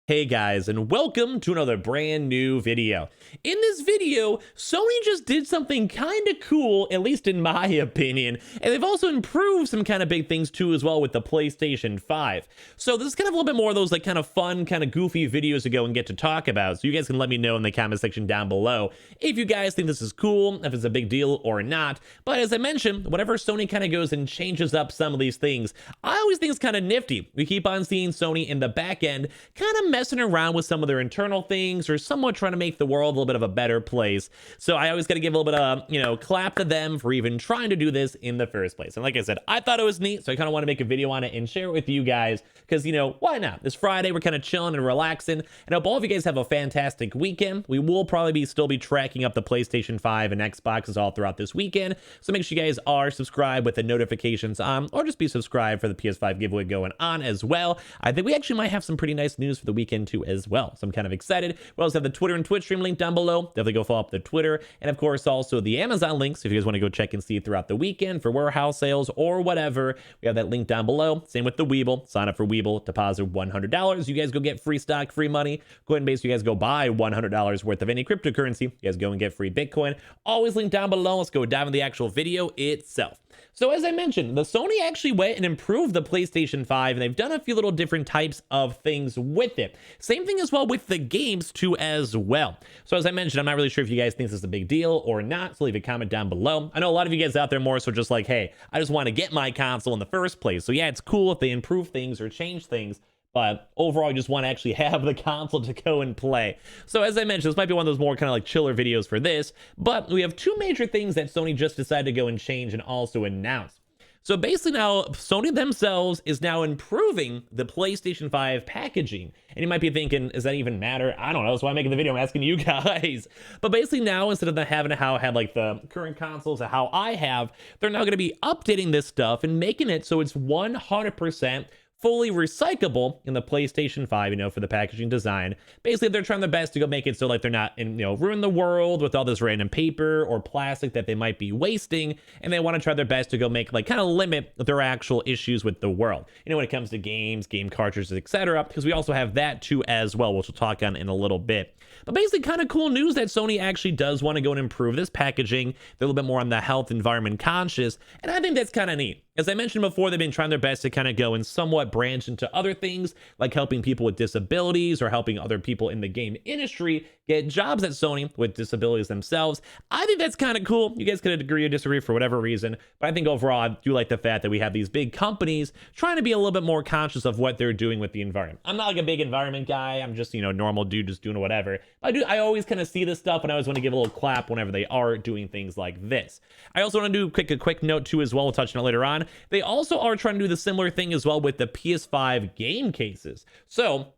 Hey guys, and welcome to another brand new video. In this video, Sony just did something kind of cool, at least in my opinion, and they've also improved some kind of big things too as well with the PlayStation 5. So this is kind of a little bit more of those like kind of fun, kind of goofy videos to go and get to talk about, so you guys can let me know in the comment section down below if you guys think this is cool, if it's a big deal or not. But as I mentioned, whenever Sony kind of goes and changes up some of these things, I always think it's kind of nifty. We keep on seeing Sony in the back end kind of messing around with some of their internal things or somewhat trying to make the world a little bit of a better place. So I always got to give a little bit of, clap to them for even trying to do this in the first place. And like I said, I thought it was neat, so I kind of want to make a video on it and share it with you guys because, why not? This Friday, we're kind of chilling and relaxing. And I hope all of you guys have a fantastic weekend. We will probably still be tracking up the PlayStation 5 and Xboxes all throughout this weekend. So make sure you guys are subscribed with the notifications on, or just be subscribed for the PS5 giveaway going on as well. I think we actually might have some pretty nice news for the weekend too as well. So I'm kind of excited. We also have the Twitter and Twitch stream link down below. Definitely go follow up the Twitter. And of course, also the Amazon links if you guys want to go check and see throughout the weekend for warehouse sales or whatever. We have that link down below. Same with the Weeble. Sign up for Weeble, deposit $100. You guys go get free stock, free money. Coinbase, you guys go buy $100 worth of any cryptocurrency. You guys go and get free Bitcoin. Always link down below. Let's go dive into the actual video itself. So as I mentioned, the Sony actually went and improved the PlayStation 5, and they've done a few little different types of things with it. Same thing as well with the games too as well. So as I mentioned, I'm not really sure if you guys think this is a big deal or not, so leave a comment down below. I know a lot of you guys out there more so just like, hey, I just want to get my console in the first place. So yeah, it's cool if they improve things or change things, but overall, I just want to actually have the console to go and play. So as I mentioned, this might be one of those more kind of like chiller videos for this, but we have two major things that Sony just decided to go and change and also announce. So basically now, Sony themselves is now improving the PlayStation 5 packaging. And you might be thinking, does that even matter? I don't know, that's why I'm making the video, I'm asking you guys. But basically now, instead of having how I had like the current consoles and how I have, they're now gonna be updating this stuff and making it so it's 100% fully recyclable in the PlayStation 5, for the packaging design. Basically, they're trying their best to go make it so like they're not ruin the world with all this random paper or plastic that they might be wasting, and they want to try their best to go make like kind of limit their actual issues with the world. When it comes to games, game cartridges, etc. Because we also have that too as well, which we'll talk on in a little bit. But basically, kind of cool news that Sony actually does want to go and improve this packaging. They're a little bit more on the health, environment conscious, and I think that's kind of neat. As I mentioned before, they've been trying their best to kind of go and somewhat branch into other things, like helping people with disabilities or helping other people in the game industry get jobs at Sony with disabilities themselves. I think that's kind of cool. You guys could agree or disagree for whatever reason, but I think overall, I do like the fact that we have these big companies trying to be a little bit more conscious of what they're doing with the environment. I'm not like a big environment guy. I'm just, normal dude just doing whatever. But I always kind of see this stuff, and I always want to give a little clap whenever they are doing things like this. I also want to do a quick note too as well. We'll touch on it later on. They also are trying to do the similar thing as well with the PS5 game cases. So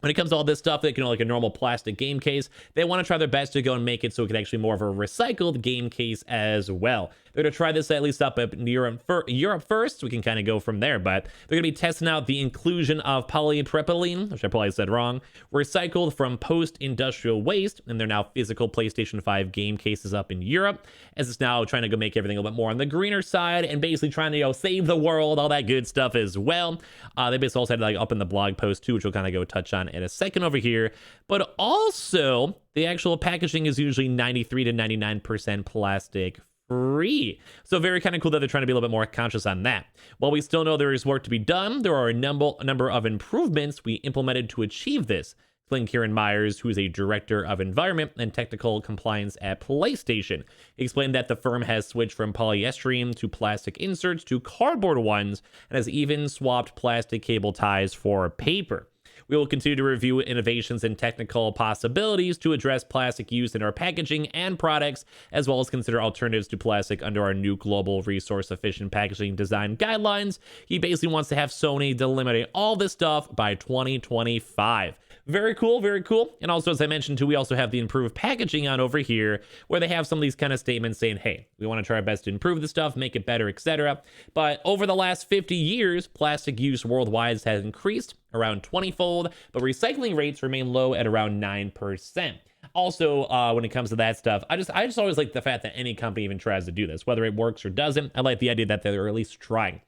when it comes to all this stuff, like a normal plastic game case, they want to try their best to go and make it so it can actually more of a recycled game case as well. They're going to try this at least up in Europe first. We can kind of go from there, but they're going to be testing out the inclusion of polypropylene, which I probably said wrong, recycled from post-industrial waste, and they're now physical PlayStation 5 game cases up in Europe, as it's now trying to go make everything a little bit more on the greener side and basically trying to save the world, all that good stuff as well. They basically also had like up in the blog post too, which we'll kind of go touch on in a second over here. But also, the actual packaging is usually 93 to 99% plastic free. So very kind of cool that they're trying to be a little bit more conscious on that. While we still know there is work to be done, there are a number of improvements we implemented to achieve this. Kieran Myers, who is a director of environment and technical compliance at PlayStation, explained that the firm has switched from polyester to plastic inserts to cardboard ones and has even swapped plastic cable ties for paper. We will continue to review innovations and technical possibilities to address plastic use in our packaging and products, as well as consider alternatives to plastic under our new global resource-efficient packaging design guidelines. He basically wants to have Sony eliminate all this stuff by 2025. Very cool, very cool. And also, as I mentioned too, we also have the improved packaging on over here, where they have some of these kind of statements saying, hey, we want to try our best to improve the stuff, make it better, etc. But over the last 50 years, plastic use worldwide has increased around 20-fold, but recycling rates remain low at around 9%. Also, when it comes to that stuff, I just always like the fact that any company even tries to do this, whether it works or doesn't. I like the idea that they're at least trying.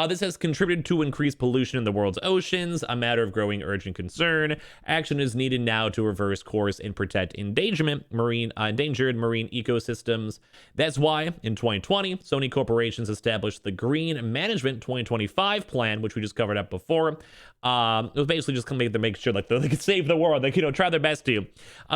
This has contributed to increased pollution in the world's oceans, a matter of growing urgent concern. Action is needed now to reverse course and protect endangered marine ecosystems. That's why, in 2020, Sony Corporations established the Green Management 2025 plan, which we just covered up before. It was basically just to make sure like they could save the world, like, try their best to.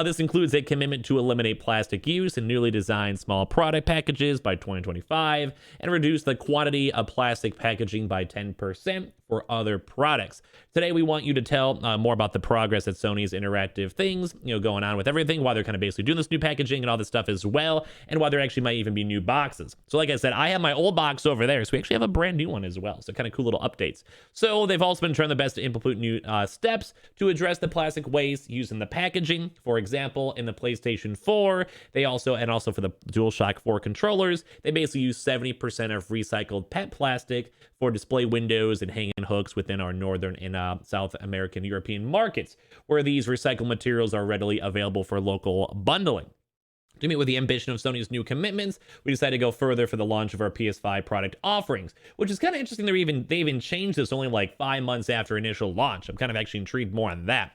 This includes a commitment to eliminate plastic use in newly designed small product packages by 2025 and reduce the quantity of plastic packaging by 10% for other products. Today, we want you to tell more about the progress at Sony's interactive things, going on with everything, why they're kind of basically doing this new packaging and all this stuff as well, and why there actually might even be new boxes. So like I said, I have my old box over there, so we actually have a brand new one as well. So kind of cool little updates. So they've also been trying their best to implement new steps to address the plastic waste used in the packaging. For example, in the PlayStation 4, they also for the DualShock 4 controllers, they basically use 70% of recycled PET plastic for display windows and hanging hooks within our Northern and South American European markets, where these recycled materials are readily available for local bundling. To meet with the ambition of Sony's new commitments, we decided to go further for the launch of our PS5 product offerings, which is kind of interesting. They even changed this only like 5 months after initial launch. I'm kind of actually intrigued more on that.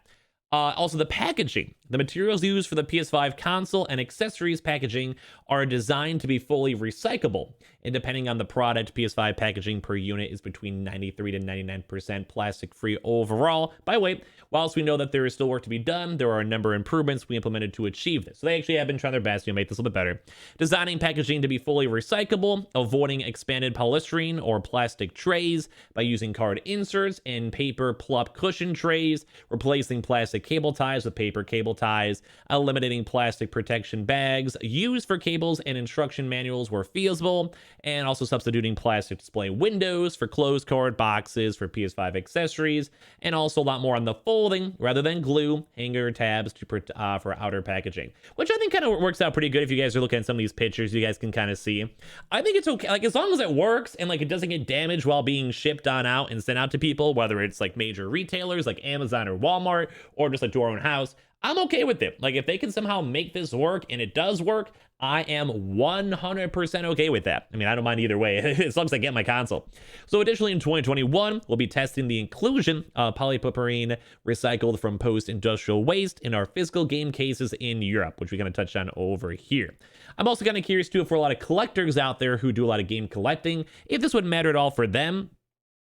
Also, the packaging. The materials used for the PS5 console and accessories packaging are designed to be fully recyclable. And depending on the product, PS5 packaging per unit is between 93 to 99% plastic-free overall. By the way, whilst we know that there is still work to be done, there are a number of improvements we implemented to achieve this. So they actually have been trying their best to make this a little bit better. Designing packaging to be fully recyclable, avoiding expanded polystyrene or plastic trays by using card inserts and paper plop cushion trays, replacing plastic cable ties with paper cable ties, eliminating plastic protection bags used for cables and instruction manuals where feasible, and also substituting plastic display windows for closed card boxes for PS5 accessories, and also a lot more on the folding rather than glue hanger tabs for outer packaging, which I think kind of works out pretty good. If you guys are looking at some of these pictures, you guys can kind of see. I think it's okay, like as long as it works and like it doesn't get damaged while being shipped on out and sent out to people, whether it's like major retailers like Amazon or Walmart or just like to our own house, I'm okay with it. Like if they can somehow make this work and it does work, I am 100% okay with that. I mean, I don't mind either way, as long as I get my console. So additionally, in 2021, we'll be testing the inclusion of polypropylene recycled from post-industrial waste in our physical game cases in Europe, which we're going to touch on over here. I'm also kind of curious too, for a lot of collectors out there who do a lot of game collecting, if this would matter at all for them.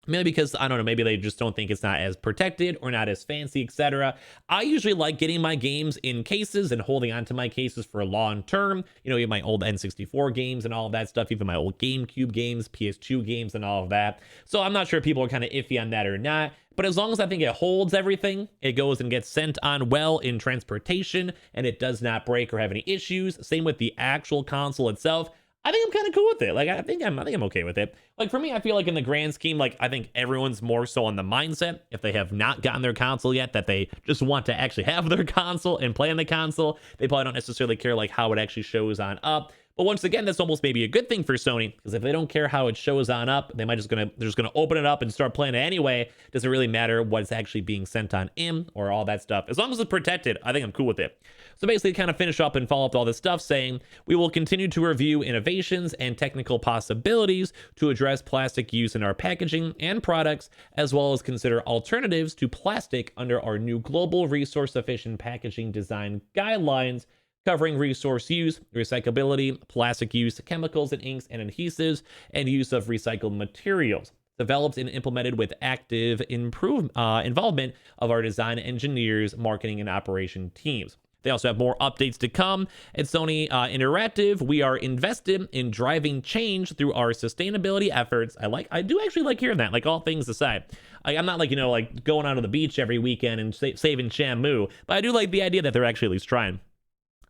Maybe because, I don't know, maybe they just don't think it's not as protected or not as fancy, etc. I usually like getting my games in cases and holding onto my cases for a long term. Even my old N64 games and all of that stuff, even my old GameCube games, PS2 games and all of that. So I'm not sure if people are kind of iffy on that or not. But as long as I think it holds everything, it goes and gets sent on well in transportation, and it does not break or have any issues. Same with the actual console itself. I think I'm kind of cool with it. Like, I think I'm okay with it. Like, for me, I feel like in the grand scheme, like, I think everyone's more so on the mindset, if they have not gotten their console yet, that they just want to actually have their console and play on the console. They probably don't necessarily care, like, how it actually shows on up. But once again, that's almost maybe a good thing for Sony, because if they don't care how it shows on up, they're just gonna open it up and start playing it anyway. Doesn't really matter what's actually being sent on in or all that stuff. As long as it's protected, I think I'm cool with it. So basically, kind of finish up and follow up all this stuff, saying we will continue to review innovations and technical possibilities to address plastic use in our packaging and products, as well as consider alternatives to plastic under our new global resource-efficient packaging design guidelines, covering resource use, recyclability, plastic use, chemicals and inks and adhesives, and use of recycled materials. Developed and implemented with active involvement of our design engineers, marketing, and operation teams. They also have more updates to come. At Sony Interactive, we are invested in driving change through our sustainability efforts. I do actually like hearing that, like all things aside. I'm not like, like going out on the beach every weekend and saving Shamu, but I do like the idea that they're actually at least trying.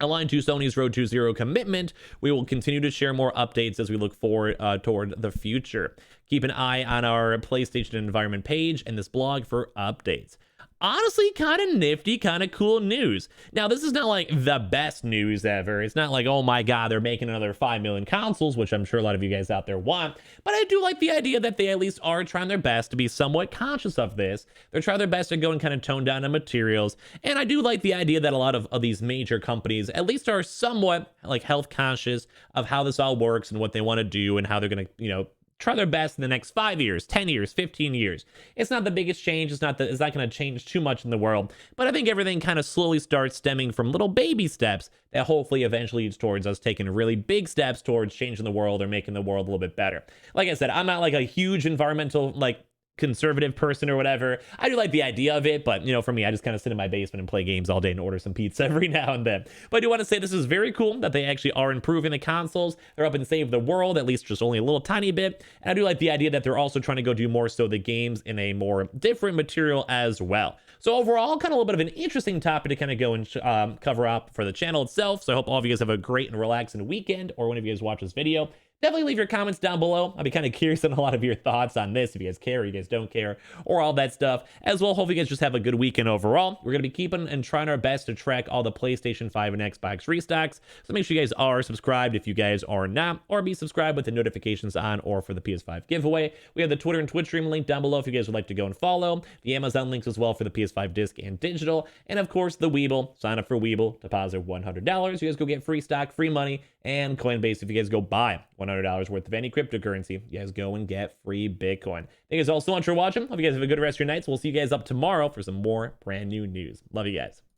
Aligned to Sony's Road to Zero commitment, we will continue to share more updates as we look forward toward the future. Keep an eye on our PlayStation Environment page and this blog for updates. Honestly, kind of nifty, kind of cool news. Now, this is not like the best news ever. It's not like, oh my God, they're making another 5 million consoles, which I'm sure a lot of you guys out there want. But I do like the idea that they at least are trying their best to be somewhat conscious of this. They're trying their best to go and kind of tone down the materials. And I do like the idea that a lot of these major companies at least are somewhat like health conscious of how this all works and what they want to do and how they're going to, try their best in the next 5 years, 10 years, 15 years. It's not the biggest change. It's not going to change too much in the world, but I think everything kind of slowly starts stemming from little baby steps that hopefully eventually leads towards us taking really big steps towards changing the world or making the world a little bit better. Like I said, I'm not like a huge environmental conservative person or whatever. I do like the idea of it, but for me, I just kind of sit in my basement and play games all day and order some pizza every now and then. But I do want to say this is very cool that they actually are improving the consoles. They're up and save the world, at least just only a little tiny bit. And I do like the idea that they're also trying to go do more so the games in a more different material as well. So overall, kind of a little bit of an interesting topic to kind of go and cover up for the channel itself. So I hope all of you guys have a great and relaxing weekend, or whenever you guys watch this video. Definitely leave your comments down below. I'll be kind of curious on a lot of your thoughts on this, if you guys care or you guys don't care, or all that stuff. As well, hope you guys just have a good weekend overall. We're going to be keeping and trying our best to track all the PlayStation 5 and Xbox restocks. So make sure you guys are subscribed if you guys are not, or be subscribed with the notifications on, or for the PS5 giveaway. We have the Twitter and Twitch stream link down below if you guys would like to go and follow. The Amazon links as well for the PS5 disc and digital. And of course, the Weeble. Sign up for Weeble, deposit $100. You guys go get free stock, free money, and Coinbase if you guys go buy $100 worth of any cryptocurrency. You guys go and get free Bitcoin. Thank you guys all so much for watching. Hope you guys have a good rest of your nights. We'll see you guys up tomorrow for some more brand new news. Love you guys.